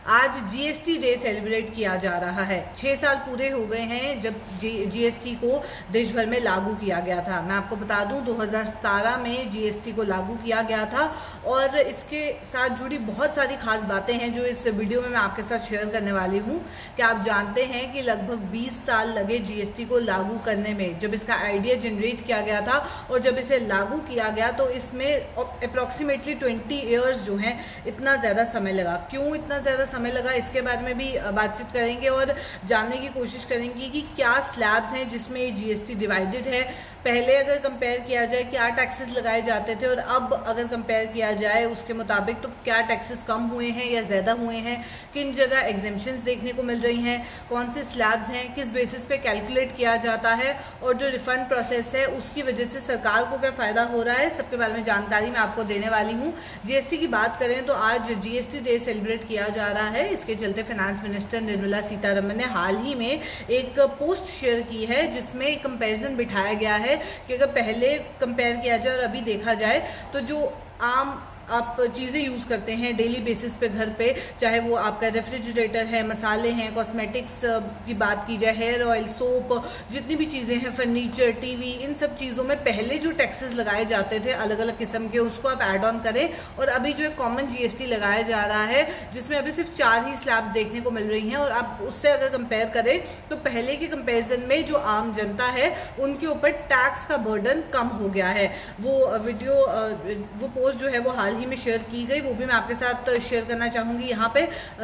आज GST day celebrate किया जा रहा है। 6 साल पूरे हो गए हैं जब जीएसटी को देश भर में लागू किया गया था। मैं आपको बता दूं 2017 में जीएसटी को लागू किया गया था और इसके साथ जुड़ी बहुत सारी खास बातें हैं जो इस वीडियो में मैं आपके साथ शेयर करने वाली हूं। क्या आप जानते हैं कि लगभग 20 साल लगे जीएसटी को लागू करने में। जब इसका आइडिया जनरेट किया गया था और जब इसे लागू किया गया तो इसमें अप्रोक्सीमेटली 20 ईयर्स जो हैं इतना ज़्यादा समय लगा। क्यों इतना ज़्यादा समय लगा, इसके बारे में भी बातचीत करेंगे और जानने की कोशिश करेंगे कि क्या स्लैब्स हैं जिसमें जीएसटी डिवाइडेड है। पहले अगर कंपेयर किया जाए क्या टैक्सेस लगाए जाते थे और अब अगर कंपेयर किया जाए उसके मुताबिक तो क्या टैक्सेस कम हुए हैं या ज़्यादा हुए हैं, किन जगह एग्जेम्पशंस देखने को मिल रही हैं, कौन से स्लैब्स हैं, किस बेसिस पे कैलकुलेट किया जाता है और जो रिफंड प्रोसेस है उसकी वजह से सरकार को क्या फ़ायदा हो रहा है, सबके बारे में जानकारी मैं आपको देने वाली हूँ। जीएसटी की बात करें तो आज जीएसटी डे सेलिब्रेट किया जा रहा है। इसके चलते फाइनेंस मिनिस्टर निर्मला सीतारमण ने हाल ही में एक पोस्ट शेयर की है जिसमें एक कंपैरिजन बिठाया गया है कि अगर पहले कंपेयर किया जाए और अभी देखा जाए तो जो आम आप चीज़ें यूज़ करते हैं डेली बेसिस पे घर पे, चाहे वो आपका रेफ्रिजरेटर है, मसाले हैं, कॉस्मेटिक्स की बात की जाए, हेयर ऑयल, सोप, जितनी भी चीज़ें हैं, फर्नीचर, टीवी, इन सब चीज़ों में पहले जो टैक्सेस लगाए जाते थे अलग अलग किस्म के उसको आप ऐड ऑन करें और अभी जो एक कॉमन जीएसटी लगाया जा रहा है जिसमें अभी सिर्फ 4 ही स्लैब्स देखने को मिल रही हैं और आप उससे अगर कंपेयर करें तो पहले के कंपेरिजन में जो आम जनता है उनके ऊपर टैक्स का बर्डन कम हो गया है। वो पोस्ट जो है वो हाल ही में शेयर की गई, वो भी मैं आपके साथ शेयर करना चाहूंगी यहाँ पे,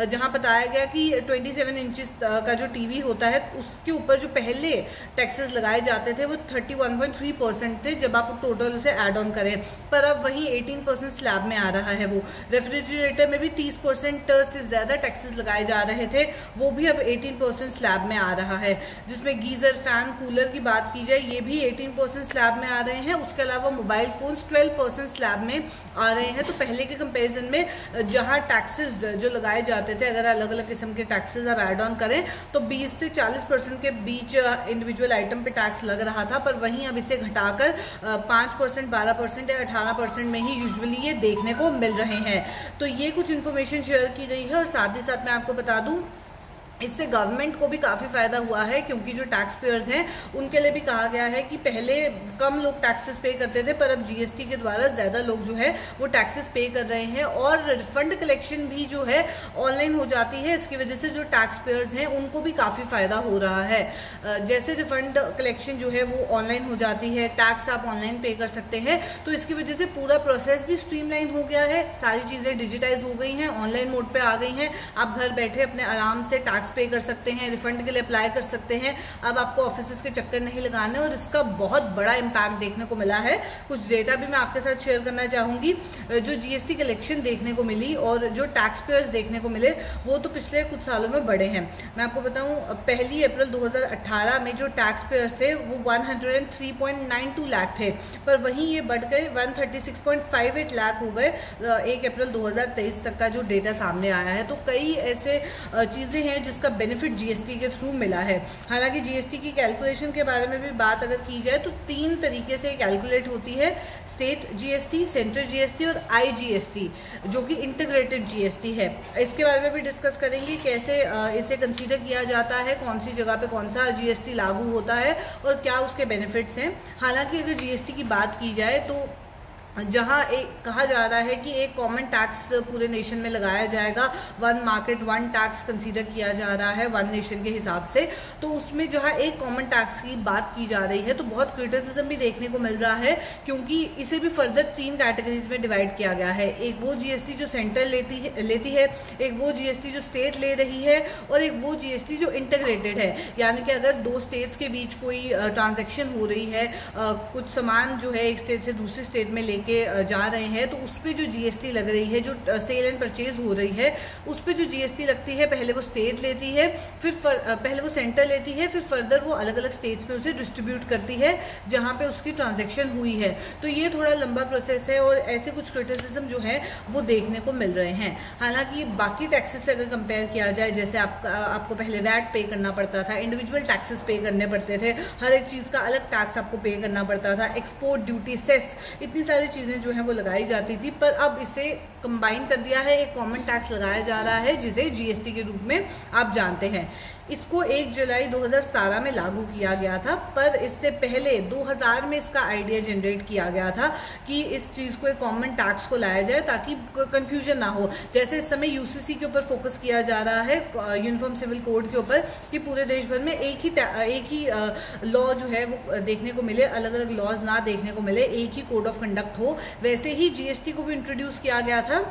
जहाँ बताया गया कि 27 इंचेस का जो टीवी होता है उसके ऊपर जो पहले टैक्सेस लगाए जाते थे वो 31.3% थे जब आप टोटल उसे ऐड ऑन करें, पर अब वही 18% स्लैब में आ रहा है। वो रेफ्रिजरेटर में भी 30% से ज़्यादा टैक्सेस लगाए जा रहे थे, वो भी अब 18% स्लैब में आ रहा है। जिसमें गीज़र, फैन, कूलर की बात की जाए ये भी 18% स्लैब में आ रहे हैं। उसके अलावा मोबाइल फोन्स 12% स्लैब में आ रहे हैं। तो पहले के कंपैरिजन में जहां टैक्सेस जो लगाए जाते थे अगर अलग अलग किस्म के टैक्सेस आप ऐड ऑन करें तो 20 से 40% के बीच इंडिविजुअल आइटम पे टैक्स लग रहा था, पर वहीं अब इसे घटाकर 5%, 12% या 18% में ही यूजुअली ये देखने को मिल रहे हैं। तो ये कुछ इन्फॉर्मेशन शेयर की गई है और साथ ही साथ मैं आपको बता दूं इससे गवर्नमेंट को भी काफ़ी फ़ायदा हुआ है क्योंकि जो टैक्स पेयर्स हैं उनके लिए भी कहा गया है कि पहले कम लोग टैक्सेस पे करते थे पर अब जीएसटी के द्वारा ज़्यादा लोग जो है वो टैक्सेस पे कर रहे हैं और रिफंड कलेक्शन भी जो है ऑनलाइन हो जाती है। इसकी वजह से जो टैक्स पेयर्स हैं उनको भी काफ़ी फ़ायदा हो रहा है। जैसे रिफंड कलेक्शन जो है वो ऑनलाइन हो जाती है, टैक्स आप ऑनलाइन पे कर सकते हैं, तो इसकी वजह से पूरा प्रोसेस भी स्ट्रीमलाइन हो गया है। सारी चीज़ें डिजिटाइज हो गई हैं, ऑनलाइन मोड पर आ गई हैं। आप घर बैठे अपने आराम से टैक्स पे कर सकते हैं, रिफंड के लिए अप्लाई कर सकते हैं। अब आपको ऑफिसेस के चक्कर नहीं लगाने और इसका बहुत बड़ा इम्पैक्ट देखने को मिला है। कुछ डेटा भी मैं आपके साथ शेयर करना चाहूंगी। जो जीएसटी कलेक्शन देखने को मिली और जो टैक्स पेयर्स देखने को मिले वो तो पिछले कुछ सालों में बढ़े हैं। मैं आपको बताऊं 1 अप्रैल 2018 में जो टैक्स पेयर्स थे वो 103.92 लाख थे, पर वहीं ये बढ़ गए 136.58 लाख हो गए 1 अप्रैल 2023 तक का जो डेटा सामने आया है। तो कई ऐसे चीज़ें हैं जिसका बेनिफिट जीएसटी के थ्रू मिला है। हालांकि जीएसटी की कैलकुलेशन के बारे में भी बात अगर की जाए तो 3 तरीके से कैलकुलेट होती है, स्टेट जीएसटी, सेंट्रल जीएसटी और आईजीएसटी जो कि इंटीग्रेटेड जीएसटी है। इसके बारे में भी डिस्कस करेंगे कैसे इसे कंसीडर किया जाता है, कौन सी जगह पे कौन सा जीएसटी लागू होता है और क्या उसके बेनिफिट्स हैं। हालांकि अगर जीएसटी की बात की जाए तो जहाँ कहा जा रहा है कि एक कॉमन टैक्स पूरे नेशन में लगाया जाएगा, 1 मार्केट 1 टैक्स कंसीडर किया जा रहा है 1 नेशन के हिसाब से, तो उसमें जहाँ एक कॉमन टैक्स की बात की जा रही है तो बहुत क्रिटिसिज्म भी देखने को मिल रहा है क्योंकि इसे भी फर्दर 3 कैटेगरीज में डिवाइड किया गया है। एक वो जीएसटी जो सेंटर लेती है, एक वो जीएसटी जो स्टेट ले रही है और एक वो जीएसटी जो इंटीग्रेटेड है। यानी कि अगर 2 स्टेट्स के बीच कोई ट्रांजेक्शन हो रही है, कुछ सामान जो है एक स्टेट से दूसरे स्टेट में लेके जा रहे हैं तो उस पर जो जीएसटी लग रही है, जो सेल एंड परचेज हो रही है उस पर जो जीएसटी लगती है पहले वो स्टेट लेती है, फिर पहले वो सेंटर लेती है, फिर फर्दर वो अलग अलग स्टेट्स में उसे डिस्ट्रीब्यूट करती है जहां पे उसकी ट्रांजैक्शन हुई है। तो ये थोड़ा लंबा प्रोसेस है और ऐसे कुछ क्रिटिसिज्म जो है वो देखने को मिल रहे हैं। हालांकि बाकी टैक्सेस से अगर कंपेयर किया जाए, जैसे आपको पहले वैट पे करना पड़ता था, इंडिविजुअल टैक्सेस पे करने पड़ते थे, हर एक चीज़ का अलग टैक्स आपको पे करना पड़ता था, एक्सपोर्ट ड्यूटी, सेस, इतनी सारी चीज़ें जो हैं वो लगाई जाती थी, पर अब इसे कंबाइन कर दिया है, एक कॉमन टैक्स लगाया जा रहा है जिसे जीएसटी के रूप में आप जानते हैं। इसको 1 जुलाई 2017 में लागू किया गया था, पर इससे पहले 2000 में इसका आइडिया जनरेट किया गया था कि इस चीज़ को, एक कॉमन टैक्स को लाया जाए ताकि कंफ्यूजन ना हो। जैसे इस समय यूसीसी के ऊपर फोकस किया जा रहा है, यूनिफॉर्म सिविल कोड के ऊपर, कि पूरे देश भर में एक ही लॉ जो है वो देखने को मिले, अलग अलग लॉज ना देखने को मिले, एक ही कोड ऑफ कंडक्ट हो। वैसे ही जीएसटी को भी इंट्रोड्यूस किया गया था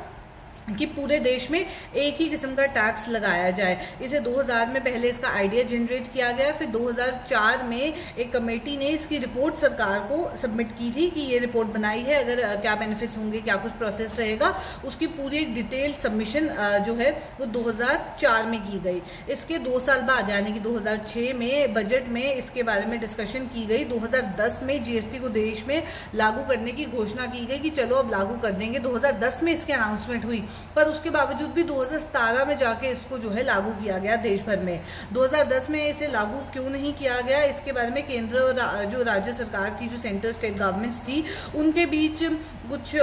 कि पूरे देश में एक ही किस्म का टैक्स लगाया जाए। इसे 2000 में पहले इसका आइडिया जनरेट किया गया, फिर 2004 में एक कमेटी ने इसकी रिपोर्ट सरकार को सबमिट की थी कि ये रिपोर्ट बनाई है, अगर क्या बेनिफिट्स होंगे, क्या कुछ प्रोसेस रहेगा, उसकी पूरी एक डिटेल सबमिशन जो है वो 2004 में की गई। इसके 2 साल बाद यानी कि 2006 में बजट में इसके बारे में डिस्कशन की गई। 2010 में जीएसटी को देश में लागू करने की घोषणा की गई कि चलो अब लागू कर देंगे। 2010 में इसकी अनाउंसमेंट हुई, पर उसके बावजूद भी 2017 में जाके इसको जो है लागू किया गया देश भर में। 2010 में इसे लागू क्यों नहीं किया गया, इसके बारे में केंद्र और जो राज्य सरकार थी, जो सेंट्रल स्टेट गवर्नमेंट्स थी, उनके बीच कुछ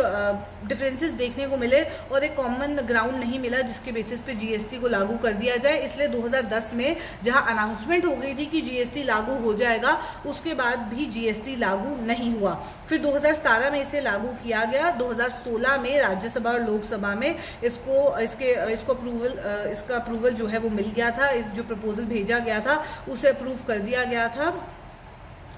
डिफरेंसेस देखने को मिले और एक कॉमन ग्राउंड नहीं मिला जिसके बेसिस पे जीएसटी को लागू कर दिया जाए। इसलिए 2010 में जहां अनाउंसमेंट हो गई थी कि जीएसटी लागू हो जाएगा, उसके बाद भी जीएसटी लागू नहीं हुआ। फिर 2017 में इसे लागू किया गया। 2016 में राज्यसभा और लोकसभा में इसका अप्रूवल जो है वो मिल गया था। जो प्रपोजल भेजा गया था उसे अप्रूव कर दिया गया था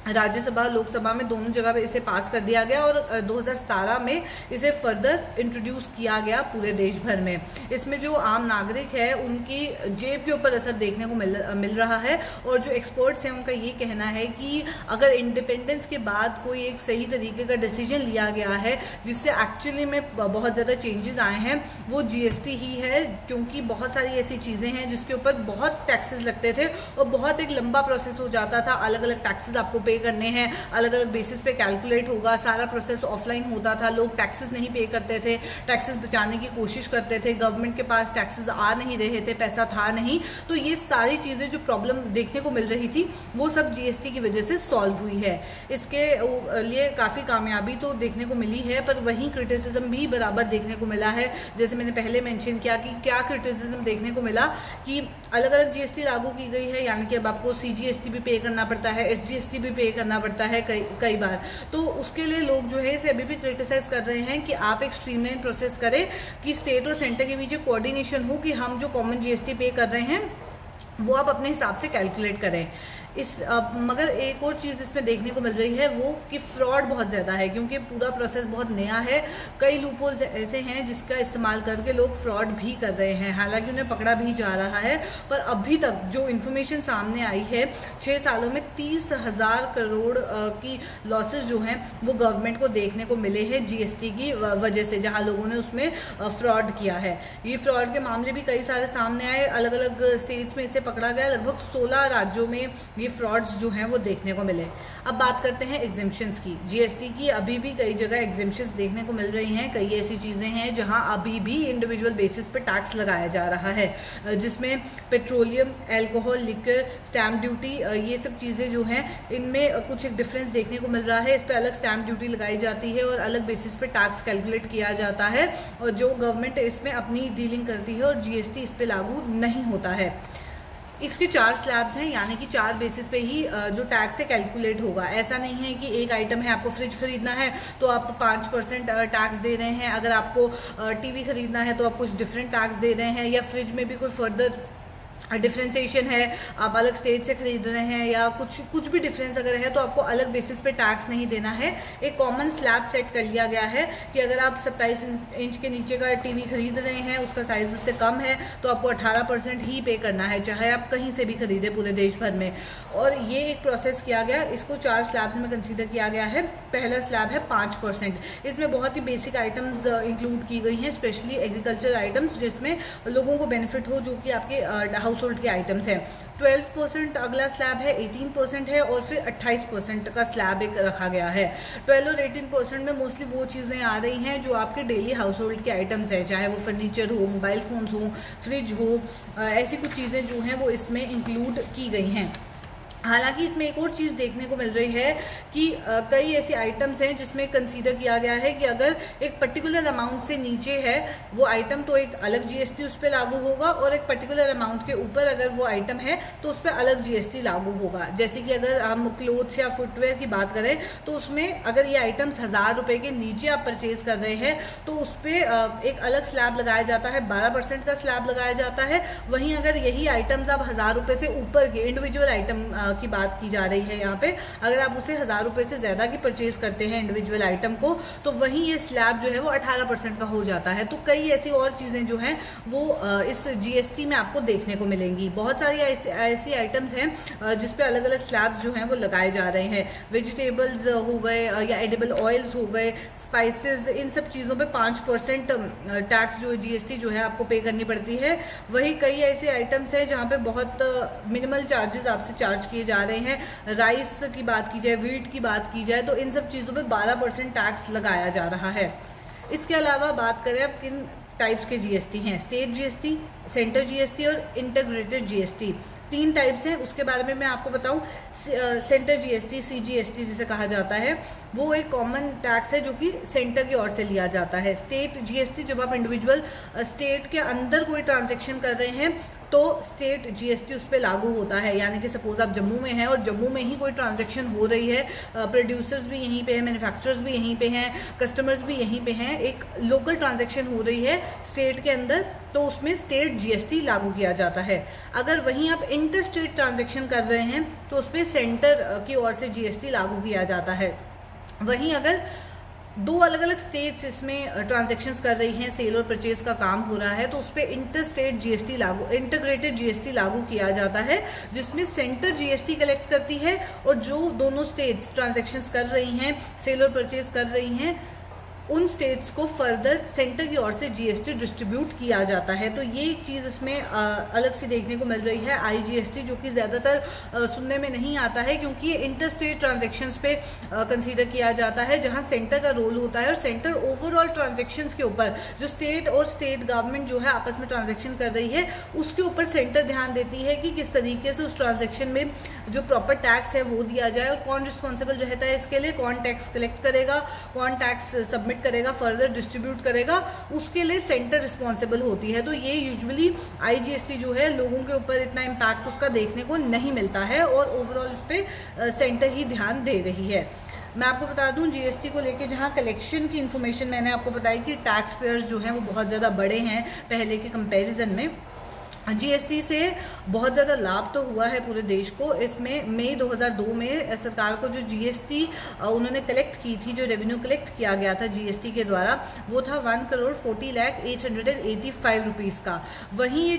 राज्यसभा लोकसभा में, दोनों जगह पे इसे पास कर दिया गया और 2017 में इसे फर्दर इंट्रोड्यूस किया गया पूरे देश भर में। इसमें जो आम नागरिक है उनकी जेब के ऊपर असर देखने को मिल रहा है और जो एक्सपर्ट्स हैं उनका ये कहना है कि अगर इंडिपेंडेंस के बाद कोई एक सही तरीके का डिसीजन लिया गया है जिससे एक्चुअली में बहुत ज़्यादा चेंजेस आए हैं, वो जीएसटी ही है। क्योंकि बहुत सारी ऐसी चीज़ें हैं जिसके ऊपर बहुत टैक्सेस लगते थे और बहुत एक लंबा प्रोसेस हो जाता था, अलग अलग टैक्सेस आपको पे करने हैं, अलग अलग बेसिस पे कैलकुलेट होगा, सारा प्रोसेस ऑफलाइन होता था, लोग टैक्सेस नहीं पे करते थे, टैक्सेस बचाने की कोशिश करते थे, गवर्नमेंट के पास टैक्सेस आ नहीं रहे थे, पैसा था नहीं। तो ये सारी चीज़ें जो प्रॉब्लम देखने को मिल रही थी वो सब जीएसटी की वजह से सॉल्व हुई है। इसके लिए काफ़ी कामयाबी तो देखने को मिली है, पर वहीं क्रिटिसिज्म भी बराबर देखने को मिला है। जैसे मैंने पहले मेंशन किया कि क्या क्रिटिसिज्म देखने को मिला कि अलग अलग जीएसटी लागू की गई है, यानी कि अब आपको सीजीएसटी भी पे करना पड़ता है, एसजीएसटी भी पे करना पड़ता है कई बार। तो उसके लिए लोग जो है इसे अभी भी क्रिटिसाइज कर रहे हैं कि आप एक स्ट्रीमलाइन प्रोसेस करें कि स्टेट और सेंटर के बीच कोऑर्डिनेशन हो कि हम जो कॉमन जीएसटी पे कर रहे हैं वो आप अपने हिसाब से कैलकुलेट करें। मगर एक और चीज़ इसमें देखने को मिल रही है वो कि फ्रॉड बहुत ज़्यादा है, क्योंकि पूरा प्रोसेस बहुत नया है। कई लूपहोल्स ऐसे हैं जिसका इस्तेमाल करके लोग फ्रॉड भी कर रहे हैं, हालांकि उन्हें पकड़ा भी जा रहा है। पर अभी तक जो इन्फॉर्मेशन सामने आई है, 6 सालों में 30,000 करोड़ की लॉसेस जो हैं वो गवर्नमेंट को देखने को मिले हैं जीएसटी की वजह से, जहाँ लोगों ने उसमें फ्रॉड किया है। ये फ्रॉड के मामले भी कई सारे सामने आए, अलग अलग स्टेट्स में इसे पकड़ा गया। लगभग 16 राज्यों में ये फ्रॉड्स जो हैं वो देखने को मिले। अब बात करते हैं एग्जेम्पशंस की। जीएसटी की अभी भी कई जगह एग्जेम्पशंस देखने को मिल रही हैं। कई ऐसी चीज़ें हैं जहां अभी भी इंडिविजुअल बेसिस पे टैक्स लगाया जा रहा है, जिसमें petroleum, alcohol, liquor, stamp duty, ये सब चीज़ें जो हैं इनमें कुछ एक डिफरेंस देखने को मिल रहा है। इस पर अलग स्टैम्प ड्यूटी लगाई जाती है और अलग बेसिस पे टैक्स कैलकुलेट किया जाता है और जो गवर्नमेंट इसमें अपनी डीलिंग करती है और जीएसटी इस पर लागू नहीं होता है। इसके 4 स्लैब्स हैं, यानी कि 4 बेसिस पे ही जो टैक्स है कैलकुलेट होगा। ऐसा नहीं है कि एक आइटम है, आपको फ्रिज खरीदना है तो आप 5% टैक्स दे रहे हैं, अगर आपको टीवी खरीदना है तो आप कुछ डिफरेंट टैक्स दे रहे हैं, या फ्रिज में भी कोई फर्दर डिफ्रेंसिएशन है, आप अलग स्टेट से खरीद रहे हैं या कुछ भी डिफरेंस अगर है तो आपको अलग बेसिस पे टैक्स नहीं देना है। एक कॉमन स्लैब सेट कर लिया गया है कि अगर आप 27 इंच के नीचे का टीवी खरीद रहे हैं, उसका साइज इससे कम है, तो आपको 18% ही पे करना है, चाहे आप कहीं से भी खरीदें पूरे देश भर में। और ये एक प्रोसेस किया गया, इसको 4 स्लैब्स में कंसीडर किया गया है। पहला स्लैब है 5%। इसमें बहुत ही बेसिक आइटम्स इंक्लूड की गई हैं, स्पेशली एग्रीकल्चर आइटम्स जिसमें लोगों को बेनिफिट हो, जो कि आपके हाउस होल्ड के आइटम्स हैं। 12% अगला स्लैब है, 18% है और फिर 28% का स्लैब एक रखा गया है। 12 और 18% में मोस्टली वो चीज़ें आ रही हैं जो आपके डेली हाउस होल्ड के आइटम्स हैं, चाहे वो फर्नीचर हो, मोबाइल फ़ोन्स हो, फ्रिज हो, ऐसी कुछ चीज़ें जो हैं वो इसमें इंक्लूड की गई हैं। हालांकि इसमें एक और चीज़ देखने को मिल रही है कि कई ऐसी आइटम्स हैं जिसमें कंसीडर किया गया है कि अगर एक पर्टिकुलर अमाउंट से नीचे है वो आइटम तो एक अलग जीएसटी उस पर लागू होगा, और एक पर्टिकुलर अमाउंट के ऊपर अगर वो आइटम है तो उस पर अलग जीएसटी लागू होगा। जैसे कि अगर हम क्लोथ्स या फुटवेयर की बात करें तो उसमें अगर ये आइटम्स 1000 रुपये के नीचे आप परचेज कर रहे हैं तो उस पर एक अलग स्लैब लगाया जाता है, 12% का स्लैब लगाया जाता है। वहीं अगर यही आइटम्स आप 1000 रुपये से ऊपर के इंडिविजुअल आइटम की बात की जा रही है यहाँ पे, अगर आप उसे 1000 रुपये से ज्यादा की परचेज करते हैं इंडिविजुअल आइटम को, तो वहीं ये स्लैब जो है वो 18% का हो जाता है। तो कई ऐसी और चीजें जो हैं वो इस जीएसटी में आपको देखने को मिलेंगी। बहुत सारी ऐसी आइटम्स हैं जिसपे अलग अलग स्लैब्स जो हैं वो लगाए जा रहे हैं। वेजिटेबल्स हो गए या एडिबल ऑयल्स हो गए, स्पाइसेस, इन सब चीजों पे 5% टैक्स जो जीएसटी जो है आपको पे करनी पड़ती है। वही कई ऐसे आइटम्स हैं जहाँ पे बहुत मिनिमल चार्जेस आपसे चार्ज किए जा रहे हैं। राइस की बात की जाए, व्हीट की बात की जाए तो इन सब चीजों पे 12% टैक्स लगाया जा रहा है। इसके अलावा बात करें अब किन टाइप्स के जीएसटी हैं, स्टेट जीएसटी, सेंटर जीएसटी और इंटीग्रेटेड जीएसटी, 3 टाइप्स हैं। उसके बारे में मैं आपको बताऊं, सेंटर जीएसटी, सीजीएसटी जिसे कहा जाता है, वो एक कॉमन टैक्स है जो कि सेंटर की ओर से लिया जाता है। स्टेट जीएसटी, जब आप इंडिविजुअल स्टेट के अंदर कोई ट्रांजैक्शन कर रहे हैं तो स्टेट जीएसटी उस पर लागू होता है। यानी कि सपोज आप जम्मू में हैं और जम्मू में ही कोई ट्रांजैक्शन हो रही है, प्रोड्यूसर्स भी यहीं पे हैं, मैन्युफैक्चरर्स भी यहीं पे हैं, कस्टमर्स भी यहीं पे हैं, एक लोकल ट्रांजैक्शन हो रही है स्टेट के अंदर, तो उसमें स्टेट जीएसटी लागू किया जाता है। अगर वहीं आप इंटर स्टेट ट्रांजैक्शन कर रहे हैं तो उस पर सेंटर की ओर से जीएसटी लागू किया जाता है। वहीं अगर 2 अलग अलग स्टेट्स इसमें ट्रांजैक्शंस कर रही हैं, सेल और परचेज का काम हो रहा है, तो उस पर इंटर स्टेट जीएसटी लागू, इंटीग्रेटेड जीएसटी लागू किया जाता है, जिसमें सेंटर जीएसटी कलेक्ट करती है और जो दोनों स्टेट्स ट्रांजैक्शंस कर रही हैं, सेल और परचेज कर रही हैं, उन स्टेट्स को फर्दर सेंटर की ओर से जीएसटी डिस्ट्रीब्यूट किया जाता है। तो ये एक चीज़ इसमें अलग से देखने को मिल रही है, आईजीएसटी, जो कि ज़्यादातर सुनने में नहीं आता है क्योंकि ये इंटर स्टेट ट्रांजेक्शन्स पे कंसीडर किया जाता है, जहां सेंटर का रोल होता है और सेंटर ओवरऑल ट्रांजेक्शन्स के ऊपर, जो स्टेट और स्टेट गवर्नमेंट जो है आपस में ट्रांजेक्शन कर रही है, उसके ऊपर सेंटर ध्यान देती है कि किस तरीके से उस ट्रांजेक्शन में जो प्रॉपर टैक्स है वो दिया जाए, और कौन रिस्पॉन्सिबल रहता है इसके लिए, कौन टैक्स कलेक्ट करेगा, कौन टैक्स सबमिट करेगा, फर्दर डिस्ट्रीब्यूट करेगा, उसके लिए सेंटर रिस्पॉन्सिबल होती है। तो ये यूजुअली आईजीएसटी जो है लोगों के ऊपर इतना इम्पैक्ट उसका देखने को नहीं मिलता है और ओवरऑल इस पे सेंटर ही ध्यान दे रही है। मैं आपको बता दूं जीएसटी को लेके जहां कलेक्शन की इन्फॉर्मेशन मैंने आपको बताई कि टैक्स पेयर्स जो हैं वो बहुत ज़्यादा बड़े हैं पहले के कंपैरिजन में। जीएसटी से बहुत ज़्यादा लाभ तो हुआ है पूरे देश को। इसमें मई 2002 में सरकार को जो जीएसटी उन्होंने कलेक्ट की थी, जो रेवेन्यू कलेक्ट किया गया था जीएसटी के द्वारा, वो था 1,40,0885 रुपीज़ का। वहीं ये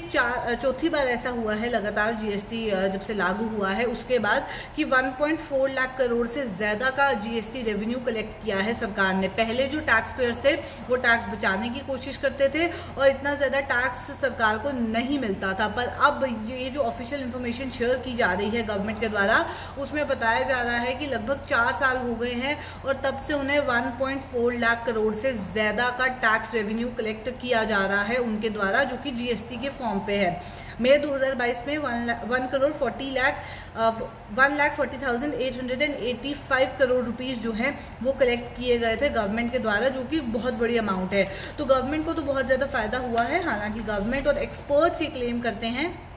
चौथी बार ऐसा हुआ है लगातार जीएसटी जब से लागू हुआ है उसके बाद कि 1.4 लाख करोड़ से ज़्यादा का जीएसटी रेवेन्यू कलेक्ट किया है सरकार ने। पहले जो टैक्स पेयर्स थे वो टैक्स बचाने की कोशिश करते थे और इतना ज़्यादा टैक्स सरकार को नहीं मिलता था, पर अब ये जो ऑफिशियल इंफॉर्मेशन शेयर की जा रही है गवर्नमेंट के द्वारा, उसमें बताया जा रहा है कि लगभग 4 साल हो गए हैं और तब से उन्हें 1.4 लाख करोड़ से ज्यादा का टैक्स रेवेन्यू कलेक्ट किया जा रहा है उनके द्वारा, जो कि जीएसटी के फॉर्म पे है। मई 2022 में 1,40,885 करोड़ रुपीस जो हैं वो कलेक्ट किए गए थे गवर्नमेंट के द्वारा, जो कि बहुत बड़ी अमाउंट है। तो गवर्नमेंट को तो बहुत ज़्यादा फायदा हुआ है। हालांकि गवर्नमेंट और एक्सपर्ट्स ये क्लेम करते हैं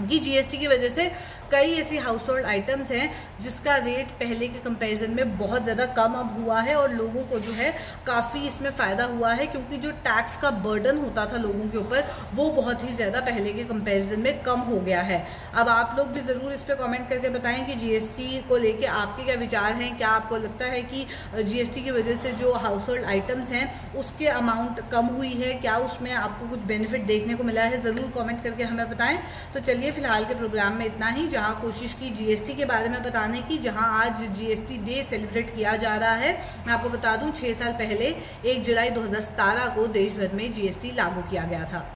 कि जीएसटी की वजह से कई ऐसी हाउस होल्ड आइटम्स हैं जिसका रेट पहले के कंपैरिजन में बहुत ज़्यादा कम अब हुआ है और लोगों को जो है काफ़ी इसमें फ़ायदा हुआ है, क्योंकि जो टैक्स का बर्डन होता था लोगों के ऊपर वो बहुत ही ज़्यादा पहले के कंपैरिजन में कम हो गया है। अब आप लोग भी ज़रूर इस पर कमेंट करके बताएं कि जीएसटी को लेके आपके क्या विचार हैं। क्या आपको लगता है कि जीएसटी की वजह से जो हाउस होल्ड आइटम्स हैं उसके अमाउंट कम हुई है? क्या उसमें आपको कुछ बेनिफिट देखने को मिला है? ज़रूर कॉमेंट करके हमें बताएं। तो चलिए फिलहाल के प्रोग्राम में इतना ही, जहां कोशिश की जीएसटी के बारे में बताने की, जहां आज जीएसटी डे सेलिब्रेट किया जा रहा है। मैं आपको बता दूं 6 साल पहले 1 जुलाई 2017 को देश भर में जीएसटी लागू किया गया था।